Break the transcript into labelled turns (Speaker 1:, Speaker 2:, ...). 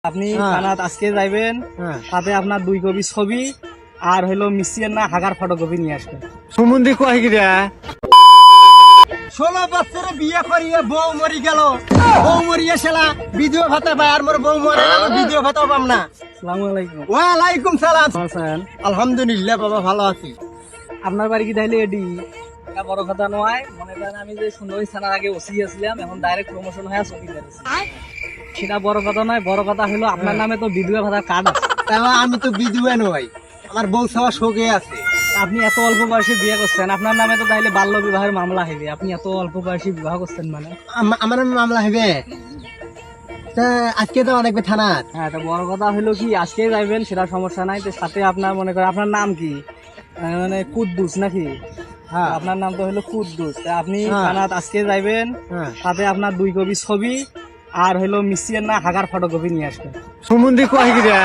Speaker 1: আপনি থানাত আজকে যাইবেন, তাতে আপনার 2 কপি ছবি আর হলো মিসিয়ের না হাগার ফটোকপি নিয়ে আসবেন।
Speaker 2: সুমন্দি কয় গিরা
Speaker 3: 16 বছরে বিয়ে করিয়ে বউ মরি গেল, বউ মরিয়ে শালা ভিডিও ভাতা পায় আর মোর বউ মরে গেল, ভিডিও ভাতা পাম না।
Speaker 1: আসসালামু আলাইকুম।
Speaker 3: ওয়ালাইকুম সালাম।
Speaker 1: আছেন?
Speaker 3: আলহামদুলিল্লাহ বাবা ভালো আছি।
Speaker 1: আপনার বাড়ি কি তাইলে এডি? এটা বড় কথা নয়, মনে করেন আমি যে সুন্দরী থানার আগে ওসি ছিলাম, এখন ডাইরেক্ট প্রমোশন হয়ে চকিদার আছি। সেটা বড় কথা নয়, বড় কথা হলো আপনার নামে তো বিধবা ভাতার কার্ড আছে।
Speaker 3: আমি তো বিধবা নই, আমার বউ সবার শোকে আছে।
Speaker 1: আপনি এত অল্প বয়সে বিয়ে করছেন, আপনার নামে তো তাইলে বাল্য বিবাহের মামলা হবে। আপনি এত অল্প বয়সে বিবাহ করছেন মানে?
Speaker 3: আমার নামে মামলা হবে। তা আজকে তো অনেক থানার।
Speaker 1: হ্যাঁ, তা বড় কথা হলো কি আজকে যাইবেন সেটা সমস্যা নাই। তো সাথে আপনার মনে করেন আপনার নাম কি, মানে কুদ্দুস নাকি?
Speaker 3: হ্যাঁ
Speaker 1: আপনার নাম তো হলো কুদ্দুস। তা আপনি
Speaker 3: হ্যাঁ।
Speaker 1: থানাত আজকে যাইবেন,
Speaker 3: হ্যাঁ।
Speaker 1: তাতে আপনার 2 কপি ছবি আর হলো মিসিয়ের না হাগার ফটোকপি নিয়ে আসবেন।
Speaker 2: সুমন্দি কয় গিরা